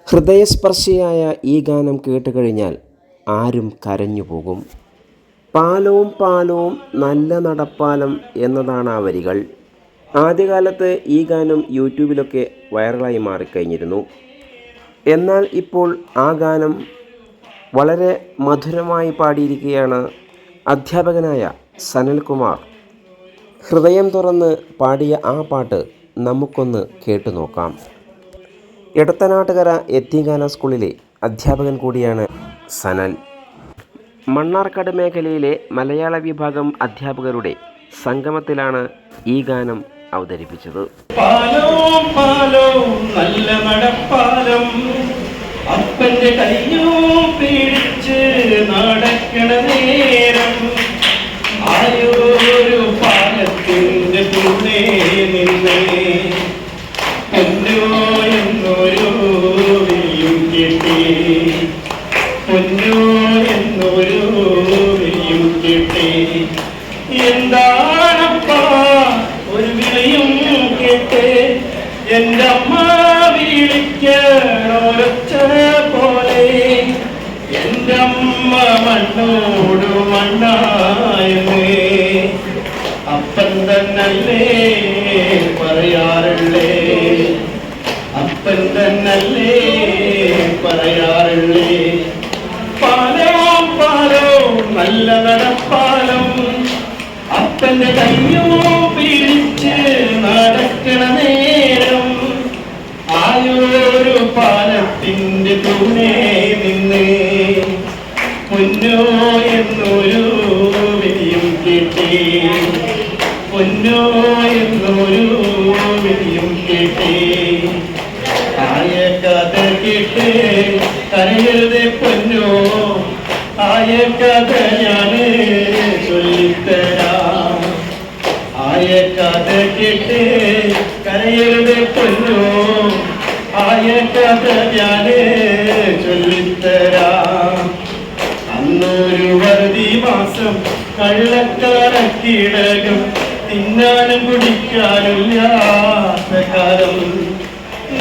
ഹൃദയസ്പർശിയായ ഈ ഗാനം കേട്ടുകഴിഞ്ഞാൽ ആരും കരഞ്ഞു പോകും. പാലവും പാലവും നല്ല നടപ്പാലം എന്നതാണ് ആ വരികൾ. ആദ്യകാലത്ത് ഈ ഗാനം യൂട്യൂബിലൊക്കെ വൈറലായി മാറിക്കഴിഞ്ഞിരുന്നു. എന്നാൽ ഇപ്പോൾ ആ ഗാനം വളരെ മധുരമായി പാടിയിരിക്കുകയാണ് അധ്യാപകനായ സനൽകുമാർ. ഹൃദയം തുറന്ന് പാടിയ ആ പാട്ട് നമുക്കൊന്ന് കേട്ടു നോക്കാം. എടത്തനാട്ടുകര യത്തീംഖാന സ്കൂളിലെ അധ്യാപകൻ കൂടിയാണ് സനൽ. മണ്ണാർക്കാട് മേഖലയിലെ മലയാള വിഭാഗം അധ്യാപകരുടെ സംഗമത്തിലാണ് ഈ ഗാനം അവതരിപ്പിച്ചത്. പാലവും പാലവും നല്ല നടപ്പാലം, അപ്പന്റെ കയ്യും പിടിച്ച് നടക്കണ നേരം, ആയൊരു പാലത്തിന്റെ തുണേ നിന്നേ പൊന്നോ എന്നൊരു വിളിയും കേട്ടേ, പൊന്നോ എന്നൊരു വിളിയും കേട്ടേ. എന്താണപ്പാ ഒരു വിളിയും കേട്ടേ, എൻ്റെ അമ്മ വിളിക്കണൊരൊച്ച പോലെ, എൻ്റെ അമ്മ മണ്ണോട് മണ്ണായെന്നേ. അപ്പൻ തന്നല്ലേ പറയാറുള്ളേ, അപ്പൻ തന്നല്ലേ പറയാറുള്ളേ. പാലവും പാലവും നല്ല നടപ്പാലം, അപ്പന്റെ കയ്യോ പിടിച്ച് നടക്കണ നേരം, ആയൊരു പാലത്തിന്റെ തുണേ നിന്നേ പൊന്നോ എന്നൊരു വിളിയും കേട്ടേ, പൊന്നോ എന്നൊരു വിളിയും കേട്ടേ. ആയ കഥ കേട്ടേ കരയരുതേ പൊന്നോ, ആയ കഥ ഞാന് ചൊല്ലിത്തരാം. ആയ കഥ കേട്ടേ കരയരുതേ പൊന്നോ, ആയ കഥ ഞാന് ചൊല്ലിത്തരാം. അന്നൊരു വറുതി മാസം കള്ളക്കാരക്കിടകം, തിന്നാനും കുടിക്കാനില്ലാത്ത കാലം,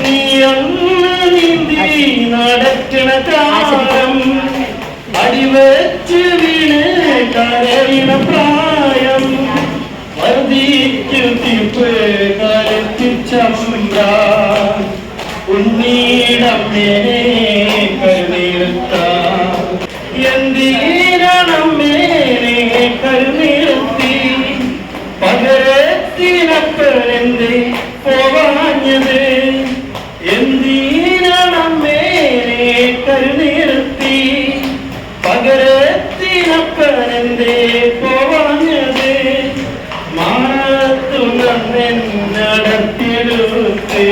നീ അന്ന് നീന്തി നടക്കണ കാലം, അടിവച്ച് വീണ് കരയണ പ്രായം, വർദ്ധിക്കു തീർപ്പ് കാലത്തിച്ചമ്പ്ര, ഉണ്ണീടമ്മേനെ കരുനിർത്ത. എന്തിനമ്മേനെ കരുനിർത്തി, പകരത്തിനപ്പനെന്തേ പോവാഞ്ഞത്, എന്തിനമ്മേനെ കരുനിർത്തി, പകരത്തിനപ്പനെന്തേ പോവാഞ്ഞത്. മാനത്തു നടത്തിയെടുത്ത്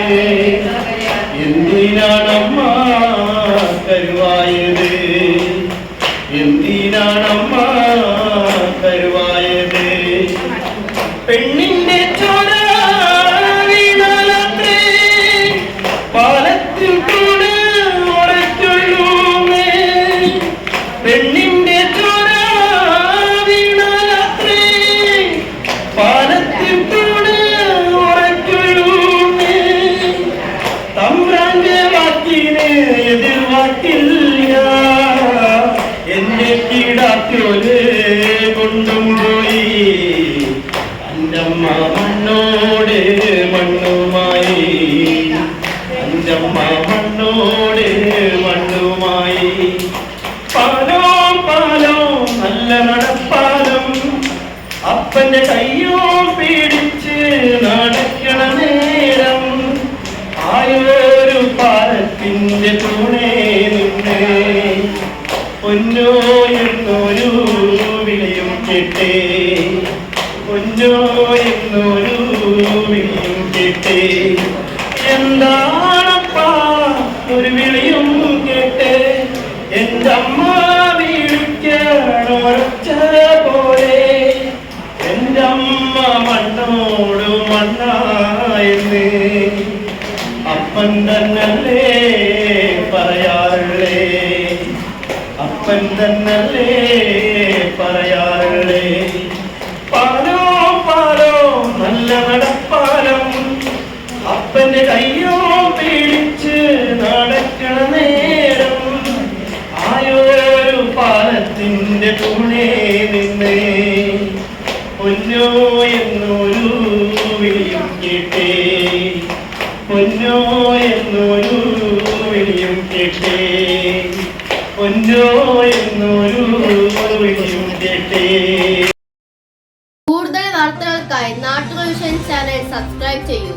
എന്തിനാണമ്മ കരുവായത്, എന്തിനാണമ്മ കരുവായത്. പെണ്ണിന്റെ ചോര വീണാലത്രേ പാലത്തിൽ കൂടെ ഉറച്ചുള്ളൂ, പെണ്ണിന്റെ ചോര വീണാലത്രേ പാലത്തിൽ കൂടെ ഉറച്ചുള്ളൂ. തമ്പ്രാന്റെ വാക്കിന് എതിർവാക്കില്ല, എന്റെ കീടാറ്റോല് കൊണ്ടും പോയി, അൻ്റമ്മ മണ്ണോട് മണ്ണുമായി, അൻ്റമ്മ മണ്ണോട് മണ്ണുമായി. പാലോ പാലോ നല്ല നടപ്പാലം, അപ്പന്റെ കയ്യോ പിടിച്ച് നടക്കണ നേരം, ആയൊരു പാലത്തിന്റെ തുണേ നിന്നേ പൊന്നോ എന്നൊരു വിളിയും കേട്ടേ, പൊന്നോ എന്നൊരു വിളിയും കേട്ടേ. എന്താണപ്പാ ഒരു വിളിയും കേട്ടേ, എൻ്റെ അമ്മ വിളിക്കണൊരൊച്ച പോലെ, എൻ്റെ അമ്മ മണ്ണോട് മണ്ണായെന്ന്. അപ്പൻ തന്നല്ലേ പറയാറുള്ളേ, അപ്പൻ തന്നല്ലേ പറയാറുള്ളേ. പാലോ പാലോ നല്ല നടപ്പാലം, അപ്പന്റെ കയ്യോ പിടിച്ച് നടക്കണ എന്റെ കൂടെ നിന്ന് പൊന്നോ എന്നൊരു വിളിയും കേട്ടേ, പൊന്നോ എന്നൊരു വിളിയും കേട്ടേ, പൊന്നോ എന്നൊരു വിളിയും കേട്ടേ. കൂടുതൽ വാർത്തകൾക്കായി നാട്ടുവിഷൻ ചാനൽ സബ്സ്ക്രൈബ് ചെയ്യൂ.